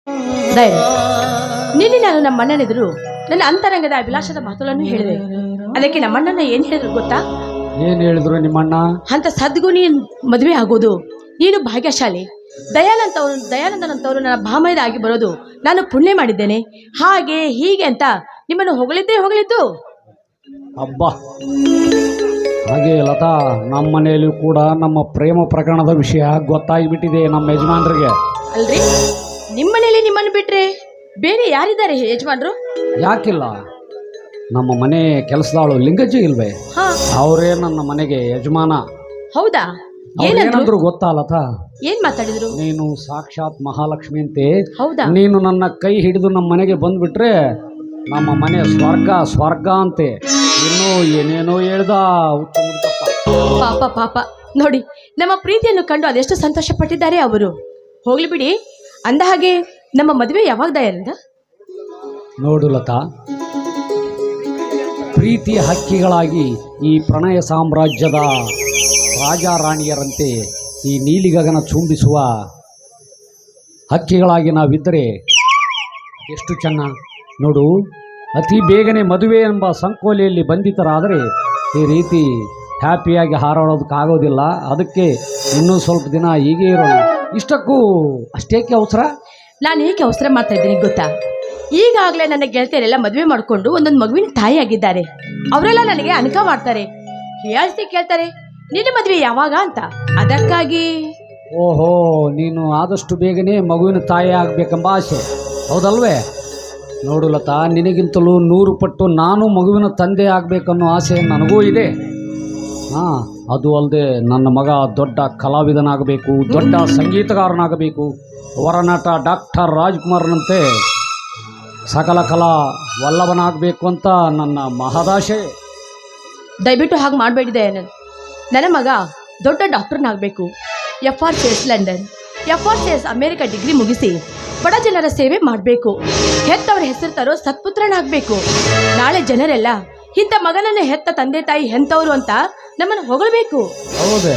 ದಯರು ನಿನ್ನೆ ನಾನು ನಮ್ಮಣ್ಣನೆದುರು ನನ್ನ ಅಂತರಂಗದ ಅಭಿಲಾಷದ ಮಾತುಗಳನ್ನು ಹೇಳಿದೆ. ಅದಕ್ಕೆ ನಮ್ಮಣ್ಣನ ಏನ್ ಹೇಳಿದ್ರು ಗೊತ್ತಾ? ಏನ್ ಹೇಳಿದ್ರು ನಿಮ್ಮಣ್ಣ? ಅಂತ ಸದ್ಗುಣಿ ಮದುವೆ ಆಗೋದು ನೀನು ಭಾಗ್ಯಶಾಲಿ, ದಯಾನಂದನಂತವರು ನನ್ನ ಭಾಮೈದ ಆಗಿ ಬರೋದು ನಾನು ಪುಣ್ಯ ಮಾಡಿದ್ದೇನೆ, ಹಾಗೆ ಹೀಗೆ ಅಂತ ನಿಮ್ಮನ್ನು ಹೊಗಳಿದ್ದು. ಅಬ್ಬಾ, ಹಾಗೆ ಲತಾ, ನಮ್ಮ ಮನೆಯಲ್ಲೂ ಕೂಡ ನಮ್ಮ ಪ್ರೇಮ ಪ್ರಕರಣದ ವಿಷಯ ಗೊತ್ತಾಗಿಬಿಟ್ಟಿದೆ ನಮ್ಮ ಯಜಮಾನ್ರಿಗೆ. ಅಲ್ರಿ, ನಿಮ್ಮನೇಲಿ ನಿಮ್ಮನ್ನು ಬಿಟ್ರೆ ಬೇರೆ ಯಾರಿದ್ದಾರೆ ಯಜಮಾನ್ರು? ಯಾಕಿಲ್ಲ, ನಮ್ಮ ಮನೆ ಕೆಲಸದಾಳು ಲಿಂಗಜ್ಜಿ ಇಲ್ವೇ, ಅವರೇ ನನ್ನ ಮನೆಗೆ ಯಜಮಾನ. ಹೌದಾ? ಏನಂದ್ರು ಗೊತ್ತಾ ಲತಾ? ಏನ್ ಮಾತಾಡಿದ್ರು? ನೀನು ಸಾಕ್ಷಾತ್ ಮಹಾಲಕ್ಷ್ಮಿ ಅಂತೆ. ಹೌದಾ? ನೀನು ನನ್ನ ಕೈ ಹಿಡಿದು ನಮ್ಮ ಮನೆಗೆ ಬಂದ್ಬಿಟ್ರೆ ನಮ್ಮ ಮನೆ ಸ್ವರ್ಗ ಅಂತೆ. ಇನ್ನೂ ಏನೇನೋ ಹೇಳ್ದ. ಪಾಪ ಪಾಪ, ನೋಡಿ ನಮ್ಮ ಪ್ರೀತಿಯನ್ನು ಕಂಡು ಅದೆಷ್ಟು ಸಂತೋಷ ಪಟ್ಟಿದ್ದಾರೆ ಅವರು. ಹೋಗ್ಲಿ ಬಿಡಿ. ಅಂದ ಹಾಗೆ ನಮ್ಮ ಮದುವೆ ಯಾವಾಗ ದಯಾನಂದ? ನೋಡು ಲತಾ, ಪ್ರೀತಿಯ ಹಕ್ಕಿಗಳಾಗಿ ಈ ಪ್ರಣಯ ಸಾಮ್ರಾಜ್ಯದ ರಾಜಾರಾಣಿಯರಂತೆ ಈ ನೀಲಿ ಗಗನ ಚುಂಬಿಸುವ ಹಕ್ಕಿಗಳಾಗಿ ನಾವಿದ್ದರೆ ಎಷ್ಟು ಚೆನ್ನ. ನೋಡು, ಅತಿ ಬೇಗನೆ ಮದುವೆ ಎಂಬ ಸಂಕೋಲೆಯಲ್ಲಿ ಬಂಧಿತರಾದರೆ ಈ ರೀತಿ ಹ್ಯಾಪಿಯಾಗಿ ಹಾರಾಡೋದಕ್ಕಾಗೋದಿಲ್ಲ. ಅದಕ್ಕೆ ಇನ್ನೂ ಸ್ವಲ್ಪ ದಿನ ಹೀಗೆ ಇರೋಣ. ಇಷ್ಟಕ್ಕೂ ಅಷ್ಟೇಕೆ ಅವಸರ? ನಾನು ಏಕೆ ಅವಸರ ಮಾಡ್ತಾ ಇದ್ದೀನಿ ಗೊತ್ತಾ? ಈಗಾಗಲೇ ನನ್ನ ಗೆಳತಿಯರೆಲ್ಲ ಮದುವೆ ಮಾಡಿಕೊಂಡು ಒಂದೊಂದು ಮಗುವಿನ ತಾಯಿಯಾಗಿದ್ದಾರೆ. ಅವರೆಲ್ಲ ನನಗೆ ಅನುಕ ಮಾಡ್ತಾರೆ, ಹೀಯಾಳಿಸಿ ಕೇಳ್ತಾರೆ ನಿನ್ನ ಮದುವೆ ಯಾವಾಗ ಅಂತ. ಅದಕ್ಕಾಗಿ. ಓಹೋ, ನೀನು ಆದಷ್ಟು ಬೇಗನೆ ಮಗುವಿನ ತಾಯಿ ಆಗಬೇಕೆಂಬ ಆಸೆ, ಹೌದಲ್ವೇ? ನೋಡು ಲತಾ, ನಿನಗಿಂತಲೂ 100 ಪಟ್ಟು ನಾನು ಮಗುವಿನ ತಂದೆ ಆಗಬೇಕನ್ನೋ ಆಸೆ ನನಗೂ ಇದೆ. ಅದು ಅಲ್ಲದೆ ನನ್ನ ಮಗ ದೊಡ್ಡ ಕಲಾವಿದನಾಗಬೇಕು, ದೊಡ್ಡ ಸಂಗೀತಗಾರನಾಗಬೇಕು, ವರನಟ ಡಾಕ್ಟರ್ ರಾಜ್ಕುಮಾರ್ನಂತೆ ಸಕಲ ಕಲಾ ವಲ್ಲಭನಾಗಬೇಕು ಅಂತ ನನ್ನ ಮಹದಾಶೆ. ದಯವಿಟ್ಟು ಹಾಗೆ ಮಾಡಬೇಡಿದೆ. ನನ್ನ ಮಗ ದೊಡ್ಡ ಡಾಕ್ಟರ್ನಾಗಬೇಕು, FRCS London, FRCS America degree ಮುಗಿಸಿ ಬಡ ಜನರ ಸೇವೆ ಮಾಡಬೇಕು, ಹೆತ್ತವರ ಹೆಸರು ತರೋ ಸತ್ಪುತ್ರನಾಗಬೇಕು. ನಾಳೆ ಜನರೆಲ್ಲ ಇಂಥ ಮಗನನ್ನು ಹೆತ್ತ ತಂದೆ ತಾಯಿ ಎಂಥವ್ರು ಅಂತ ನಮ್ಮನ್ನು ಹೊಗಳಬೇಕು. ಹೌದೇ,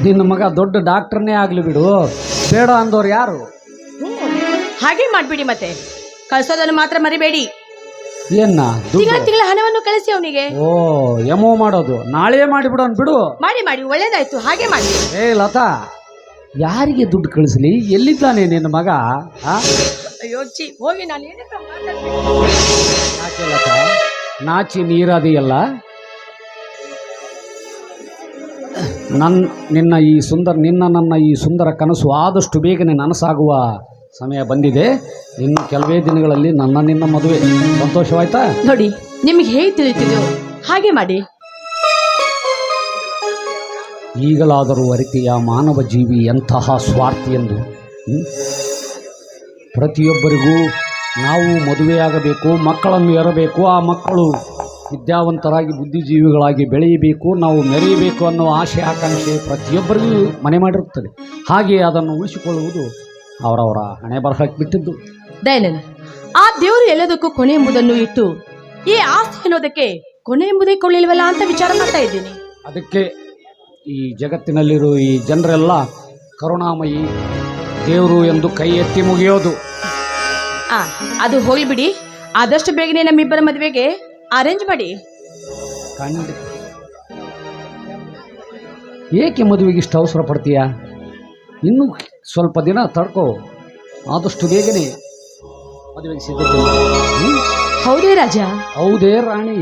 ನಿನ್ನ ಮಗ ದೊಡ್ಡ ಡಾಕ್ಟರ್ನೇ ಆಗಲಿ ಬಿಡು, ಬೇಡ ಅಂದವ್ರು ಯಾರು? ಹಾಗೆ ಮಾಡಿಬಿಡಿ. ಮತ್ತೆ ಕಳಿಸೋದನ್ನು ಮಾತ್ರ ಮರಿಬೇಡಿ. ಏನ ತಿಂಗಳ ಹಣವನ್ನು ಕಳಿಸಿ ಅವನಿಗೆ. ಓ, ಎಮೋ ಮಾಡೋದು ನಾಳೆ ಮಾಡಿಬಿಡೋನ್ ಬಿಡು. ಮಾಡಿ ಒಳ್ಳೇದಾಯ್ತು, ಹಾಗೆ ಮಾಡಿ. ಏ ಲತಾ, ಯಾರಿಗೆ ದುಡ್ಡು ಕಳಿಸ್ಲಿ? ಎಲ್ಲಿದ್ದಾನೆ ನಿನ್ನ ಮಗ? ಅಯ್ಯೋ ಚಿ, ಹೋಗಿ. ನಾನು ಯಾಕೆ ಲತಾ, ನಾಚಿ ನೀರಾದಿಯಲ್ಲ? ನನ್ನ ಈ ಸುಂದರ ಕನಸು ಆದಷ್ಟು ಬೇಗನೆ ನನಸಾಗುವ ಸಮಯ ಬಂದಿದೆ. ಇನ್ನು ಕೆಲವೇ ದಿನಗಳಲ್ಲಿ ನಿನ್ನ ಮದುವೆ. ಸಂತೋಷವಾಯ್ತಾ? ನೋಡಿ, ನಿಮಗೆ ಹೇಗೆ ತಿಳಿತಿದೆಯೋ ಹಾಗೆ ಮಾಡಿ. ಈಗಲಾದರೂ ಅರಿತೆಯ ಮಾನವ ಜೀವಿ ಎಂತಹ ಸ್ವಾರ್ಥಿ ಎಂದು. ಪ್ರತಿಯೊಬ್ಬರಿಗೂ ನಾವು ಮದುವೆಯಾಗಬೇಕು, ಮಕ್ಕಳನ್ನು ಎರಬೇಕು, ಆ ಮಕ್ಕಳು ವಿದ್ಯಾವಂತರಾಗಿ ಬುದ್ಧಿಜೀವಿಗಳಾಗಿ ಬೆಳೆಯಬೇಕು, ನಾವು ಮೆರೆಯಬೇಕು ಅನ್ನೋ ಆಶೆ ಆಕಾಂಕ್ಷೆ ಪ್ರತಿಯೊಬ್ಬರಿಗೂ ಮನೆ ಮಾಡಿರುತ್ತದೆ. ಹಾಗೆಯೇ ಅದನ್ನು ಉಳಿಸಿಕೊಳ್ಳುವುದು ಅವರವರ ಹಣೆ ಬರಹಕ್ಕೆ ಬಿಟ್ಟಿದ್ದು. ದಯಾನಂದ್, ಆ ದೇವರು ಎಲ್ಲದಕ್ಕೂ ಕೊನೆ ಎಂಬುದನ್ನು ಇಟ್ಟು ಈ ಆಸ್ತಿ ಅನ್ನೋದಕ್ಕೆ ಕೊನೆ ಎಂಬುದೇ ಕೊಳ್ಳಿಲ್ವಲ್ಲ ಅಂತ ವಿಚಾರ ಮಾಡ್ತಾ ಇದ್ದೀನಿ. ಅದಕ್ಕೆ ಈ ಜಗತ್ತಿನಲ್ಲಿರೋ ಈ ಜನರೆಲ್ಲ ಕರುಣಾಮಯಿ ದೇವರು ಎಂದು ಕೈ ಎತ್ತಿ ಮುಗಿಯೋದು. ಅದು ಹೋಗ್ಲಿ ಬಿಡಿ. ಆದಷ್ಟು ಬೇಗನೆ ನಮ್ಮಿಬ್ಬರ ಮದುವೆಗೆ ಅರೇಂಜ್ ಮಾಡಿ. ಖಂಡಿತ. ಏಕೆ ಮದುವೆಗೆ ಇಷ್ಟು ಅವಸರ ಪಡ್ತೀಯಾ? ಇನ್ನೂ ಸ್ವಲ್ಪ ದಿನ ತಡ್ಕೋ, ಆದಷ್ಟು ಬೇಗನೆ ಮದುವೆಗೆ ಸಿದ್ಧತೆ. ಹೌದೇ ರಾಜ? ಹೌದೇ ರಾಣಿ?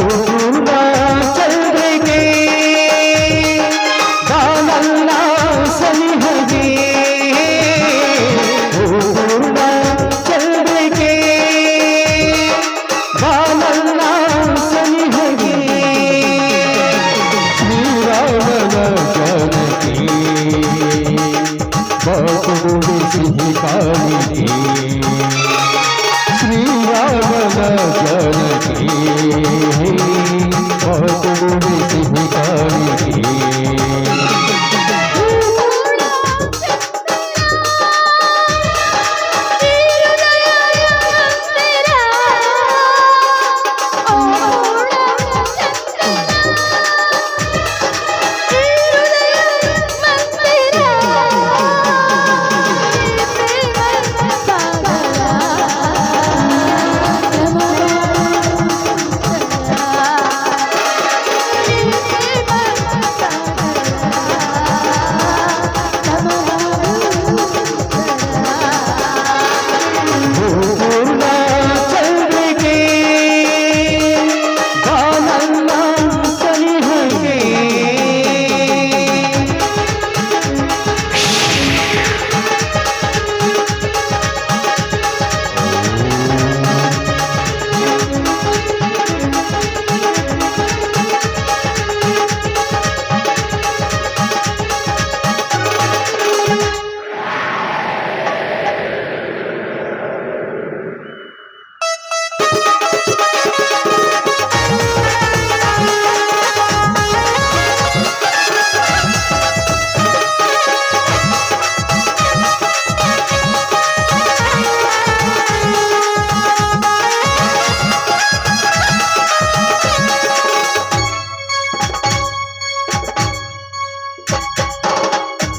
ಪೂರ್ಣ ಚಂದ್ರಿಕೆ ಬಾನಲ್ಲ ಸನಿಹಗೆ ಪೂರ್ಣ ಚಂದ್ರಿಕೆ ಬಾನಲ್ಲ ಸನಿಹಗೆ ಶ್ರೀರಾಮನ ಜಾನಕಿ ಬಾಪುವೆ ಸಿಹಿ ಕಾಣಿಕೆ ಶ್ರೀರಾಮನ ಜಾನಕಿ ಬಾಪುವೆ ಸಿಹಿ ಕಾಣಿಕೆ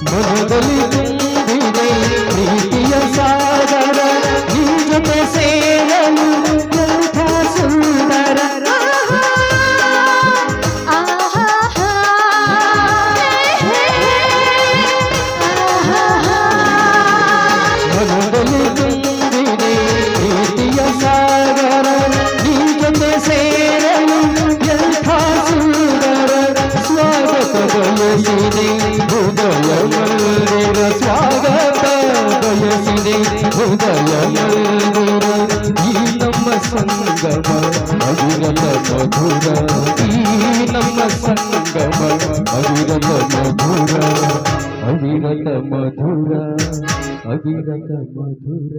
ಮನದಲ್ಲಿ ತುಂಬಿದೆ ಪ್ರೀತಿಯ ಸಾಗರ ನೀ ಜೊತೆ ಸೇರಲು ಎಂಥ ಸುಂದರ ಮನದಲ್ಲಿ ತುಂಬಿದೆ ಪ್ರೀತಿಯ ಸಾಗರ ನೀ ಜೊತೆ ಸೇರಲು ಎಂಥ ಸುಂದರ ಸ್ವಾಗತ ಬಯಸಿದೆ ಹೃದಯ ಮಂದಿರ ಸ್ವಾಗತ ಬಯಸಿದೆ ಹೃದಯ ಮಂದಿರ ಈ ನಮ್ಮ ಸಂಗಮ ಅವಿರತ ಮಧುರ ಈ ನಮ್ಮ ಸಂಗಮ ಅವಿರತ ಮಧುರ ಅವಿರತ ಮಧುರ ಅವಿರತ ಮಧುರ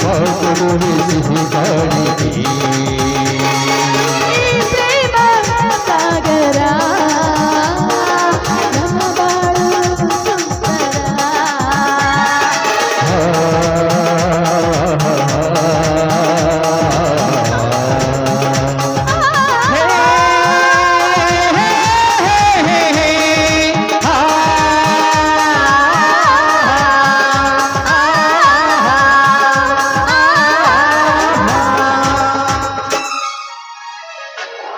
ಪಾಪಗಳು ಸಿಹಿ ಗಾಳಿಗೆ ಈ ಪ್ರೇಮ ಸಾಗರ ನಮ್ಮ ಬಾಳು ಸುಂದರ.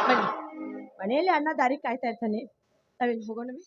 ಬನ್ನಿ, ಮನೆಯಲ್ಲಿ ಅಣ್ಣ ದಾರಿ ಕಾಯ್ತಾ ಇರ್ತಾನೆ, ನಾವಿಲ್ಲಿ ಹೋಗೋಣವೇ?